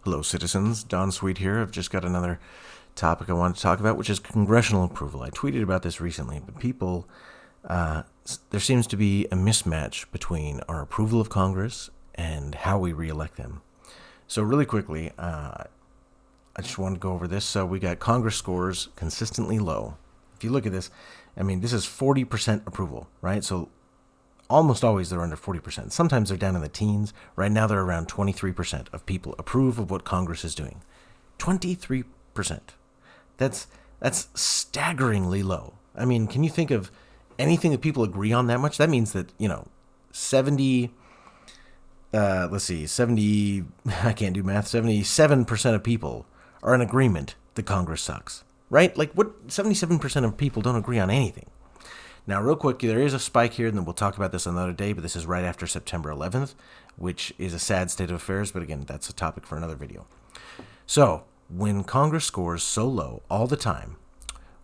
Hello, citizens. Don Sweet here. I've just got another topic I want to talk about, which is congressional approval. I tweeted about this recently, but there seems to be a mismatch between our approval of Congress and how we reelect them. So really quickly, I just want to go over this. So we got Congress scores consistently low. If you look at this, this is 40% approval, right? So almost always they're under 40%. Sometimes they're down in the teens. Right now they're around 23% of people approve of what Congress is doing. 23%. That's staggeringly low. Can you think of anything that people agree on that much? That means that, 70, I can't do math, 77% of people are in agreement that Congress sucks, right? Like, what, 77% of people don't agree on anything. Now, real quick, there is a spike here, and then we'll talk about this another day, but this is right after September 11th, which is a sad state of affairs, but again, that's a topic for another video. So, when Congress scores so low all the time,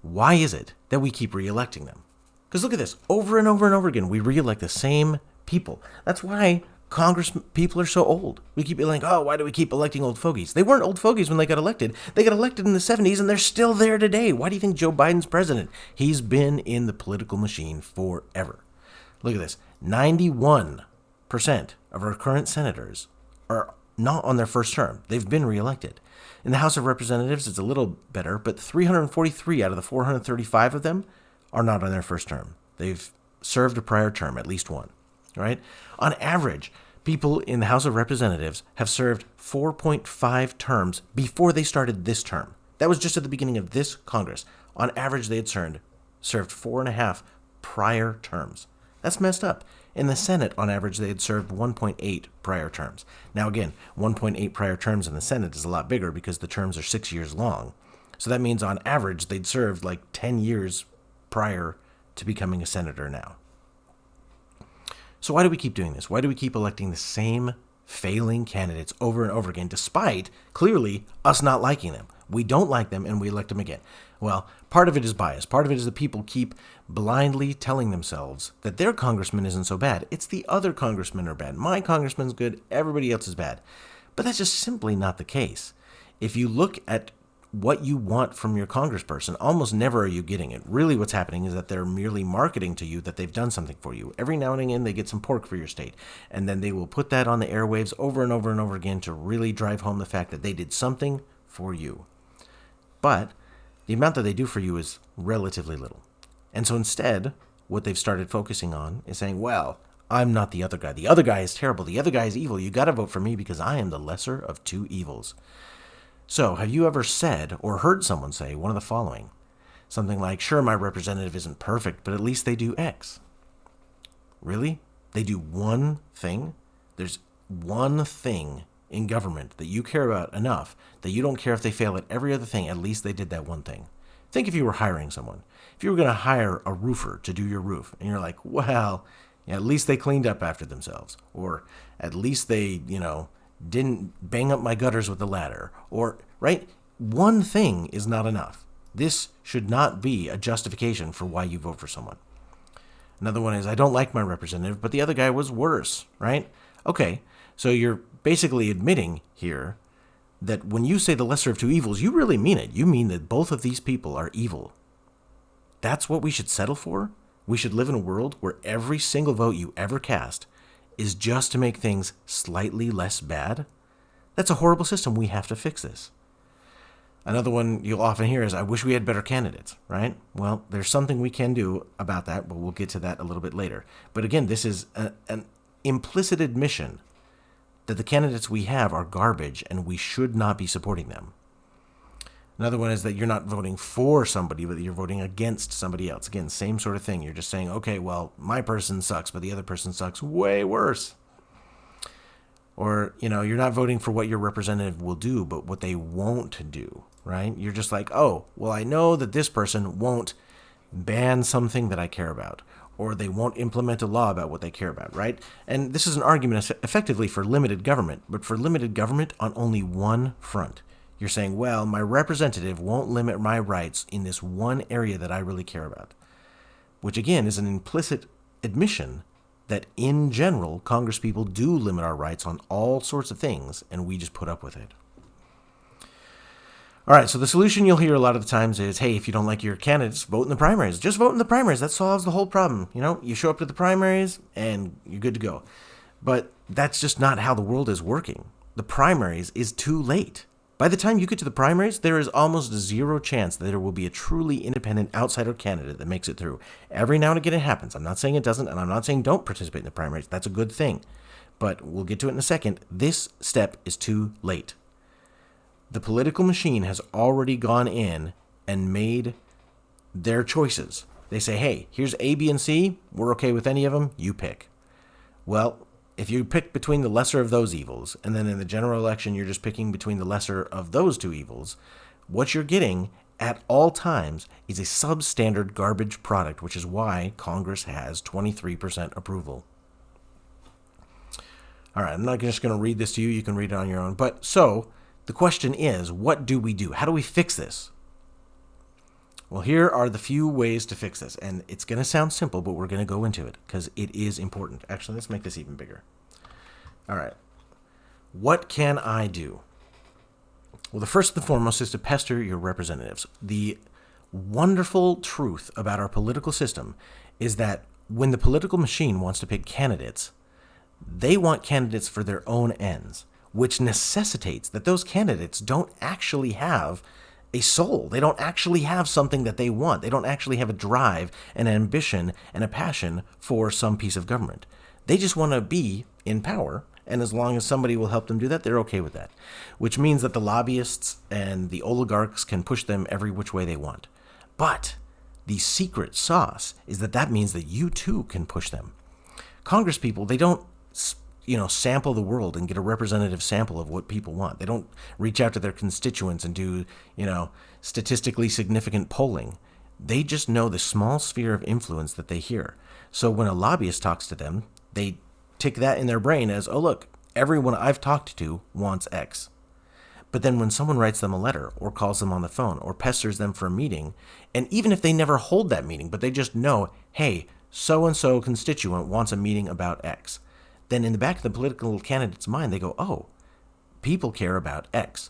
why is it that we keep re-electing them? Because look at this, over and over and over again, we re-elect the same people. That's why Congress people are so old. We keep being like, oh, why do we keep electing old fogies? They weren't old fogies when they got elected. They got elected in the 70s, and they're still there today. Why do you think Joe Biden's president? He's been in the political machine forever. Look at this. 91% of our current senators are not on their first term. They've been reelected. In the House of Representatives, it's a little better, but 343 out of the 435 of them are not on their first term. They've served a prior term, at least one. Right? On average, people in the House of Representatives have served 4.5 terms before they started this term. That was just at the beginning of this Congress. On average, they had served 4.5 prior terms. That's messed up. In the Senate, on average, they had served 1.8 prior terms. Now, again, 1.8 prior terms in the Senate is a lot bigger because the terms are 6 years long. So that means on average, they'd served like 10 years prior to becoming a senator now. So why do we keep doing this? Why do we keep electing the same failing candidates over and over again, despite clearly us not liking them? We don't like them and we elect them again. Well, part of it is bias. Part of it is that people keep blindly telling themselves that their congressman isn't so bad. It's the other congressmen are bad. My congressman's good. Everybody else is bad. But that's just simply not the case. If you look at what you want from your congressperson, almost never are you getting it. Really what's happening is that they're merely marketing to you that they've done something for you. Every now and again they get some pork for your state, and then they will put that on the airwaves over and over and over again to really drive home the fact that they did something for you. But the amount that they do for you is relatively little. And so instead, what they've started focusing on is saying, well, I'm not the other guy. The other guy is terrible. The other guy is evil. You got to vote for me because I am the lesser of two evils. So, have you ever said or heard someone say one of the following? Something like, sure, my representative isn't perfect, but at least they do X. Really? They do one thing? There's one thing in government that you care about enough that you don't care if they fail at every other thing, at least they did that one thing. Think if you were hiring someone. If you were going to hire a roofer to do your roof, and you're like, well, at least they cleaned up after themselves. Or at least they, didn't bang up my gutters with the ladder, or, right? One thing is not enough. This should not be a justification for why you vote for someone. Another one is, I don't like my representative, but the other guy was worse, right? Okay, so you're basically admitting here that when you say the lesser of two evils, you really mean it. You mean that both of these people are evil. That's what we should settle for? We should live in a world where every single vote you ever cast is just to make things slightly less bad? That's a horrible system. We have to fix this. Another one you'll often hear is, I wish we had better candidates, right? Well, there's something we can do about that, but we'll get to that a little bit later. But again, this is an implicit admission that the candidates we have are garbage and we should not be supporting them. Another one is that you're not voting for somebody, but you're voting against somebody else. Again, same sort of thing. You're just saying, okay, well, my person sucks, but the other person sucks way worse. Or, you're not voting for what your representative will do, but what they won't do, right? You're just like, oh, well, I know that this person won't ban something that I care about, or they won't implement a law about what they care about, right? And this is an argument effectively for limited government, but for limited government on only one front. You're saying, well, my representative won't limit my rights in this one area that I really care about, which again is an implicit admission that in general, Congress people do limit our rights on all sorts of things, and we just put up with it. All right, so the solution you'll hear a lot of the times is, hey, if you don't like your candidates, vote in the primaries. Just vote in the primaries. That solves the whole problem. You show up to the primaries and you're good to go. But that's just not how the world is working. The primaries is too late. By the time you get to the primaries, there is almost zero chance that there will be a truly independent outsider candidate that makes it through. Every now and again it happens. I'm not saying it doesn't, and I'm not saying don't participate in the primaries. That's a good thing. But we'll get to it in a second. This step is too late. The political machine has already gone in and made their choices. They say, hey, here's A, B, and C. We're okay with any of them. You pick. Well, if you pick between the lesser of those evils, and then in the general election you're just picking between the lesser of those two evils, what you're getting at all times is a substandard garbage product, which is why Congress has 23% approval. All right, I'm not just going to read this to you. You can read it on your own. But so the question is, what do we do? How do we fix this? Well, here are the few ways to fix this. And it's going to sound simple, but we're going to go into it because it is important. Actually, let's make this even bigger. All right. What can I do? Well, the first and foremost is to pester your representatives. The wonderful truth about our political system is that when the political machine wants to pick candidates, they want candidates for their own ends, which necessitates that those candidates don't actually have a soul. They don't actually have something that they want. They don't actually have a drive, an ambition, and a passion for some piece of government. They just want to be in power, and as long as somebody will help them do that, they're okay with that, which means that the lobbyists and the oligarchs can push them every which way they want. But the secret sauce is that means that you too can push them. Congress people, they don't sample the world and get a representative sample of what people want. They don't reach out to their constituents and do, statistically significant polling. They just know the small sphere of influence that they hear. So when a lobbyist talks to them, they tick that in their brain as, oh, look, everyone I've talked to wants X. But then when someone writes them a letter or calls them on the phone or pesters them for a meeting, and even if they never hold that meeting, but they just know, hey, so-and-so constituent wants a meeting about X, then in the back of the political candidate's mind, they go, oh, people care about X.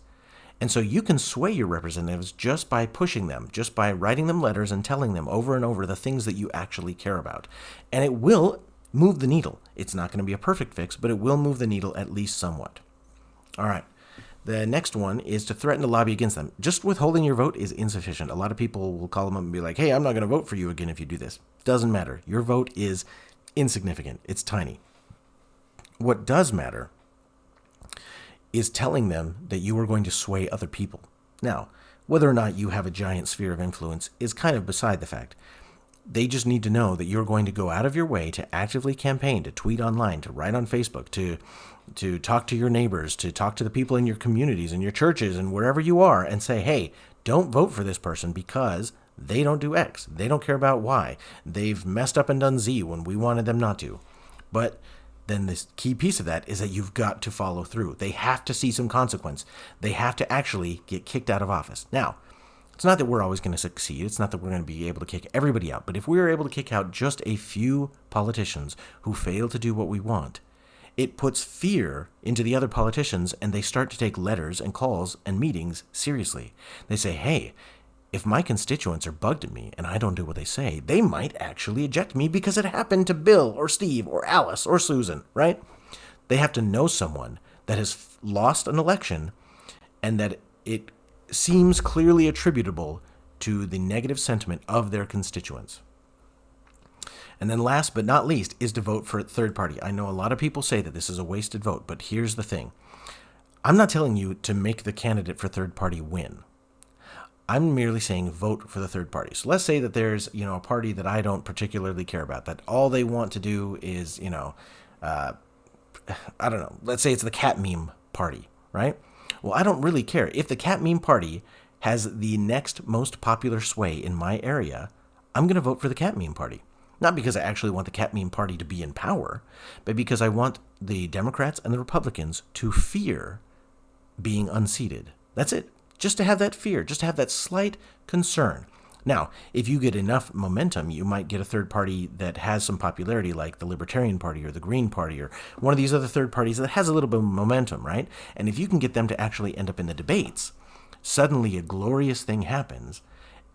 And so you can sway your representatives just by pushing them, just by writing them letters and telling them over and over the things that you actually care about. And it will move the needle. It's not going to be a perfect fix, but it will move the needle at least somewhat. All right. The next one is to threaten to lobby against them. Just withholding your vote is insufficient. A lot of people will call them up and be like, hey, I'm not going to vote for you again if you do this. Doesn't matter. Your vote is insignificant. It's tiny. What does matter is telling them that you are going to sway other people. Now, whether or not you have a giant sphere of influence is kind of beside the fact. They just need to know that you're going to go out of your way to actively campaign, to tweet online, to write on Facebook, to talk to your neighbors, to talk to the people in your communities and your churches and wherever you are and say, hey, don't vote for this person because they don't do X. They don't care about Y. They've messed up and done Z when we wanted them not to. But then this key piece of that is that you've got to follow through. They have to see some consequence. They have to actually get kicked out of office. Now, it's not that we're always going to succeed. It's not that we're going to be able to kick everybody out. But if we're able to kick out just a few politicians who fail to do what we want, it puts fear into the other politicians, and they start to take letters and calls and meetings seriously. They say, hey, if my constituents are bugged at me and I don't do what they say, they might actually eject me because it happened to Bill or Steve or Alice or Susan, right? They have to know someone that has lost an election and that it seems clearly attributable to the negative sentiment of their constituents. And then last but not least is to vote for a third party. I know a lot of people say that this is a wasted vote, but here's the thing. I'm not telling you to make the candidate for third party win. I'm merely saying vote for the third party. So let's say that there's, a party that I don't particularly care about, that all they want to do is, I don't know, let's say it's the cat meme party, right? Well, I don't really care. If the cat meme party has the next most popular sway in my area, I'm going to vote for the cat meme party. Not because I actually want the cat meme party to be in power, but because I want the Democrats and the Republicans to fear being unseated. That's it. Just to have that fear, just to have that slight concern. Now, if you get enough momentum, you might get a third party that has some popularity, like the Libertarian Party or the Green Party or one of these other third parties that has a little bit of momentum, right? And if you can get them to actually end up in the debates, suddenly a glorious thing happens,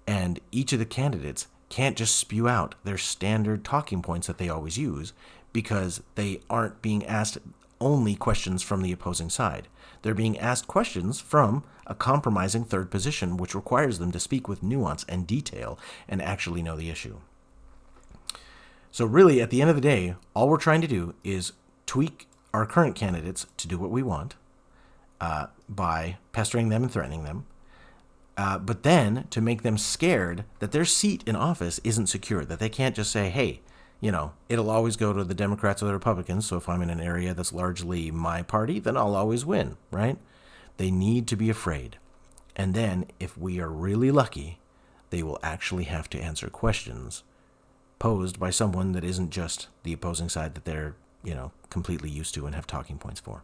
and each of the candidates can't just spew out their standard talking points that they always use because they aren't being asked only questions from the opposing side. They're being asked questions from a compromising third position, which requires them to speak with nuance and detail and actually know the issue. So really, at the end of the day, all we're trying to do is tweak our current candidates to do what we want by pestering them and threatening them, but then to make them scared that their seat in office isn't secure, that they can't just say, hey, it'll always go to the Democrats or the Republicans, so if I'm in an area that's largely my party, then I'll always win, right? They need to be afraid. And then, if we are really lucky, they will actually have to answer questions posed by someone that isn't just the opposing side that they're, completely used to and have talking points for.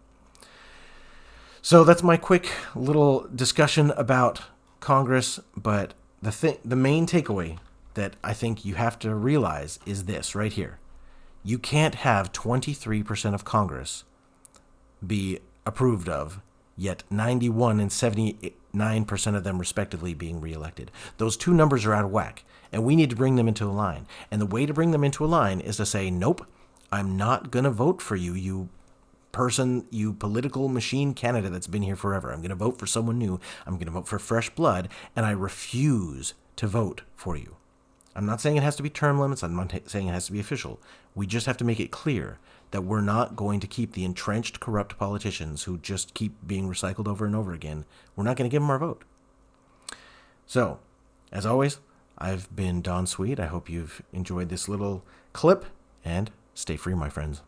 So that's my quick little discussion about Congress, but the main takeaway that I think you have to realize is this right here. You can't have 23% of Congress be approved of, yet 91 and 79% of them respectively being reelected. Those two numbers are out of whack, and we need to bring them into a line. And the way to bring them into a line is to say, nope, I'm not going to vote for you, you political machine candidate that's been here forever. I'm going to vote for someone new. I'm going to vote for fresh blood, and I refuse to vote for you. I'm not saying it has to be term limits. I'm not saying it has to be official. We just have to make it clear that we're not going to keep the entrenched, corrupt politicians who just keep being recycled over and over again. We're not going to give them our vote. So, as always, I've been Don Sweet. I hope you've enjoyed this little clip, and stay free, my friends.